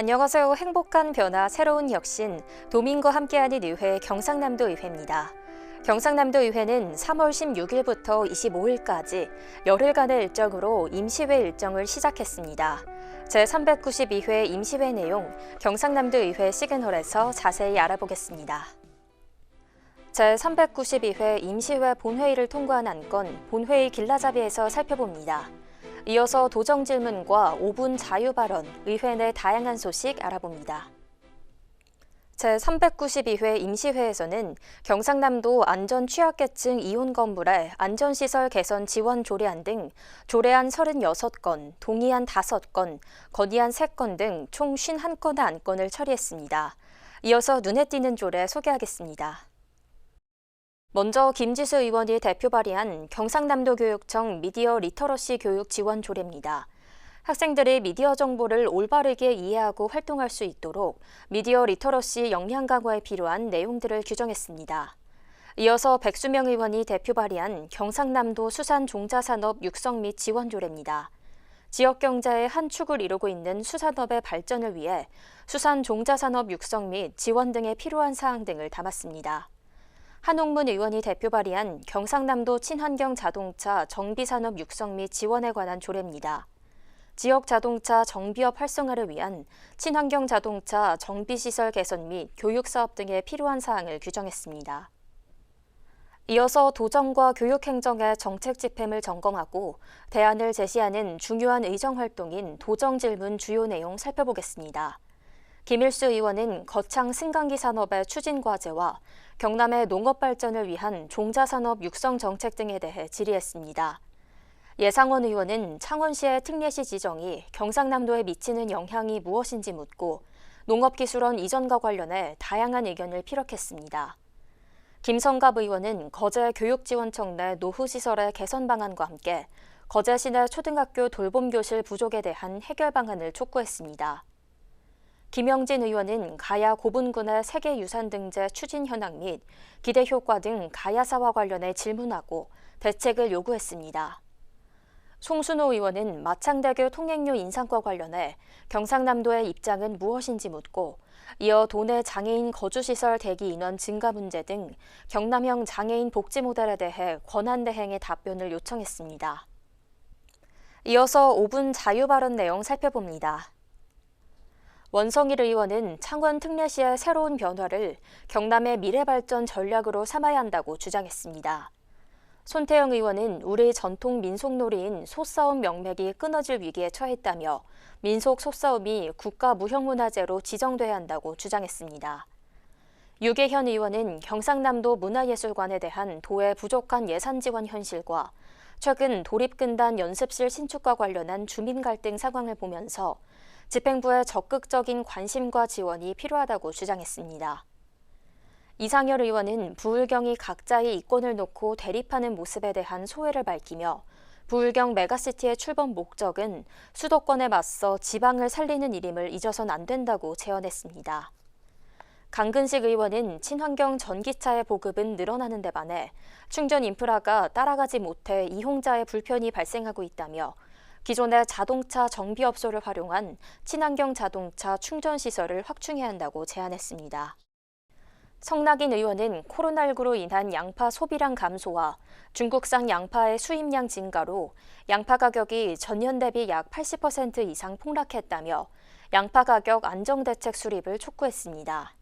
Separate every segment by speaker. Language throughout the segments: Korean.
Speaker 1: 안녕하세요. 행복한 변화, 새로운 혁신, 도민과 함께하는 의회 경상남도 의회입니다. 경상남도 의회는 3월 16일부터 25일까지 열흘간의 일정으로 임시회 일정을 시작했습니다. 제392회 임시회 내용 경상남도 의회 시그널에서 자세히 알아보겠습니다. 제392회 임시회 본회의를 통과한 안건 본회의 길라잡이에서 살펴봅니다. 이어서 도정 질문과 5분 자유 발언, 의회 내 다양한 소식 알아봅니다. 제392회 임시회에서는 경상남도 안전 취약계층 이혼 건물의 안전시설 개선 지원 조례안 등 조례안 36건, 동의안 5건, 건의안 3건 등 총 51건의 안건을 처리했습니다. 이어서 눈에 띄는 조례 소개하겠습니다. 먼저 김지수 의원이 대표 발의한 경상남도 교육청 미디어 리터러시 교육 지원 조례입니다. 학생들이 미디어 정보를 올바르게 이해하고 활동할 수 있도록 미디어 리터러시 역량 강화에 필요한 내용들을 규정했습니다. 이어서 백수명 의원이 대표 발의한 경상남도 수산종자산업 육성 및 지원 조례입니다. 지역 경제의 한 축을 이루고 있는 수산업의 발전을 위해 수산종자산업 육성 및 지원 등에 필요한 사항 등을 담았습니다. 한홍문 의원이 대표 발의한 경상남도 친환경 자동차 정비산업 육성 및 지원에 관한 조례입니다. 지역 자동차 정비업 활성화를 위한 친환경 자동차 정비시설 개선 및 교육사업 등에 필요한 사항을 규정했습니다. 이어서 도정과 교육행정의 정책 집행을 점검하고 대안을 제시하는 중요한 의정활동인 도정질문 주요 내용 살펴보겠습니다. 김일수 의원은 거창 승강기 산업의 추진 과제와 경남의 농업 발전을 위한 종자산업 육성 정책 등에 대해 질의했습니다. 예상원 의원은 창원시의 특례시 지정이 경상남도에 미치는 영향이 무엇인지 묻고 농업기술원 이전과 관련해 다양한 의견을 피력했습니다. 김성갑 의원은 거제교육지원청 내 노후시설의 개선 방안과 함께 거제시 내 초등학교 돌봄교실 부족에 대한 해결 방안을 촉구했습니다. 김영진 의원은 가야 고분군의 세계유산등재 추진 현황 및 기대 효과 등 가야사와 관련해 질문하고 대책을 요구했습니다. 송순호 의원은 마창대교 통행료 인상과 관련해 경상남도의 입장은 무엇인지 묻고 이어 도내 장애인 거주시설 대기 인원 증가 문제 등 경남형 장애인 복지 모델에 대해 권한 대행의 답변을 요청했습니다. 이어서 5분 자유 발언 내용 살펴봅니다. 원성일 의원은 창원 특례시의 새로운 변화를 경남의 미래발전 전략으로 삼아야 한다고 주장했습니다. 손태영 의원은 우리 전통 민속놀이인 소싸움 명맥이 끊어질 위기에 처했다며 민속 소싸움이 국가무형문화재로 지정돼야 한다고 주장했습니다. 유계현 의원은 경상남도 문화예술관에 대한 도의 부족한 예산 지원 현실과 최근 도립근단 연습실 신축과 관련한 주민 갈등 상황을 보면서 집행부의 적극적인 관심과 지원이 필요하다고 주장했습니다. 이상열 의원은 부울경이 각자의 이권을 놓고 대립하는 모습에 대한 소회를 밝히며 부울경 메가시티의 출범 목적은 수도권에 맞서 지방을 살리는 일임을 잊어선 안 된다고 제언했습니다. 강근식 의원은 친환경 전기차의 보급은 늘어나는 데 반해 충전 인프라가 따라가지 못해 이용자의 불편이 발생하고 있다며 기존의 자동차 정비업소를 활용한 친환경 자동차 충전시설을 확충해야 한다고 제안했습니다. 성낙인 의원은 코로나19로 인한 양파 소비량 감소와 중국산 양파의 수입량 증가로 양파 가격이 전년 대비 약 80% 이상 폭락했다며 양파 가격 안정대책 수립을 촉구했습니다.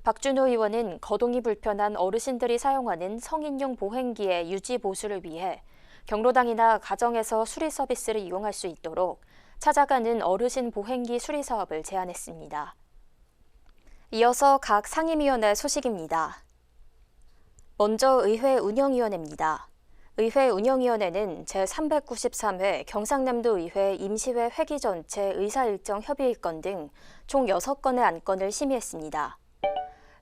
Speaker 1: 박준호 의원은 거동이 불편한 어르신들이 사용하는 성인용 보행기의 유지 보수를 위해 경로당이나 가정에서 수리 서비스를 이용할 수 있도록 찾아가는 어르신 보행기 수리 사업을 제안했습니다. 이어서 각 상임위원회 소식입니다. 먼저 의회 운영위원회입니다. 의회 운영위원회는 제393회 경상남도 의회 임시회 회기 전체 의사일정 협의일건 등 총 6건의 안건을 심의했습니다.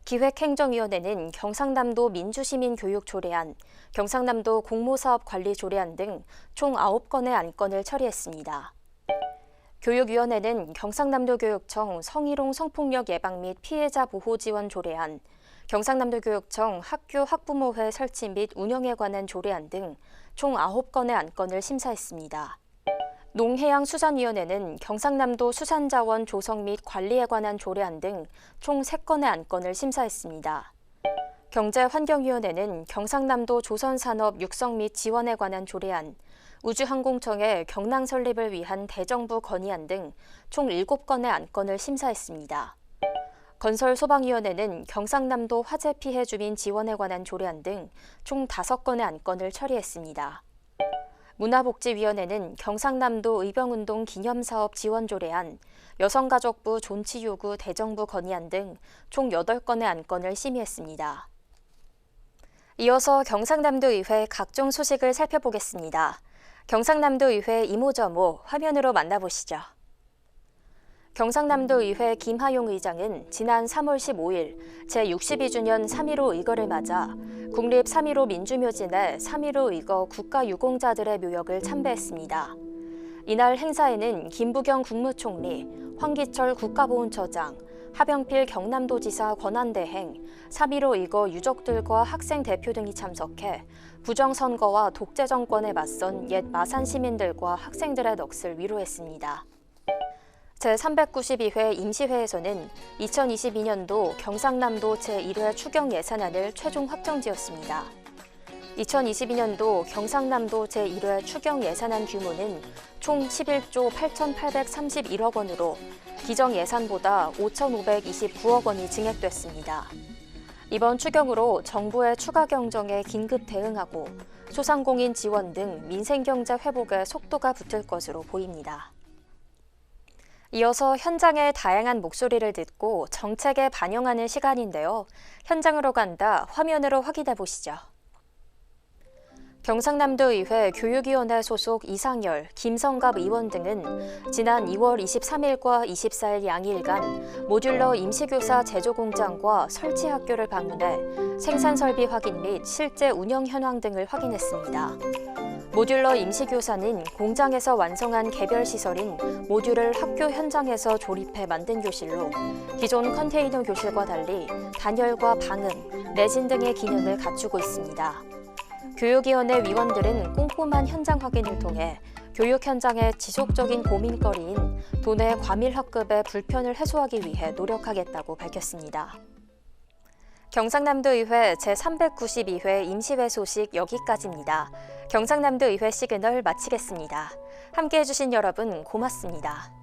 Speaker 1: 기획행정위원회는 경상남도 민주시민교육 조례안, 경상남도 공모사업 관리 조례안 등 총 9건의 안건을 처리했습니다. 교육위원회는 경상남도 교육청 성희롱 성폭력 예방 및 피해자 보호 지원 조례안, 경상남도 교육청 학교 학부모회 설치 및 운영에 관한 조례안 등 총 9건의 안건을 심사했습니다. 농해양수산위원회는 경상남도 수산자원 조성 및 관리에 관한 조례안 등 총 3건의 안건을 심사했습니다. 경제환경위원회는 경상남도 조선산업 육성 및 지원에 관한 조례안, 우주항공청의 경랑 설립을 위한 대정부 건의안 등 총 7건의 안건을 심사했습니다. 건설소방위원회는 경상남도 화재 피해 주민 지원에 관한 조례안 등 총 5건의 안건을 처리했습니다. 문화복지위원회는 경상남도 의병운동 기념사업 지원 조례안, 여성가족부 존치 요구 대정부 건의안 등 총 8건의 안건을 심의했습니다. 이어서 경상남도의회 각종 소식을 살펴보겠습니다. 경상남도의회 이모저모 화면으로 만나보시죠. 경상남도의회 김하용 의장은 지난 3월 15일 제62주년 3.15 의거를 맞아 국립 3.15 민주묘진에 3.15 의거 국가유공자들의 묘역을 참배했습니다. 이날 행사에는 김부겸 국무총리, 황기철 국가보훈처장, 하병필 경남도지사 권한대행, 3.15 의거 유족들과 학생 대표 등이 참석해 부정선거와 독재정권에 맞선 옛 마산 시민들과 학생들의 넋을 위로했습니다. 제392회 임시회에서는 2022년도 경상남도 제1회 추경 예산안을 최종 확정지었습니다. 2022년도 경상남도 제1회 추경 예산안 규모는 총 11조 8,831억 원으로 기정 예산보다 5,529억 원이 증액됐습니다. 이번 추경으로 정부의 추가 경정에 긴급 대응하고 소상공인 지원 등 민생경제 회복에 속도가 붙을 것으로 보입니다. 이어서 현장의 다양한 목소리를 듣고 정책에 반영하는 시간인데요. 현장으로 간다 화면으로 확인해 보시죠. 경상남도의회 교육위원회 소속 이상열, 김성갑 의원 등은 지난 2월 23일과 24일 양일간 모듈러 임시교사 제조공장과 설치학교를 방문해 생산설비 확인 및 실제 운영 현황 등을 확인했습니다. 모듈러 임시교사는 공장에서 완성한 개별 시설인 모듈을 학교 현장에서 조립해 만든 교실로 기존 컨테이너 교실과 달리 단열과 방음, 레진 등의 기능을 갖추고 있습니다. 교육위원회 위원들은 꼼꼼한 현장 확인을 통해 교육 현장의 지속적인 고민거리인 도내 과밀학급의 불편을 해소하기 위해 노력하겠다고 밝혔습니다. 경상남도의회 제392회 임시회 소식 여기까지입니다. 경상남도의회 시그널 마치겠습니다. 함께해 주신 여러분 고맙습니다.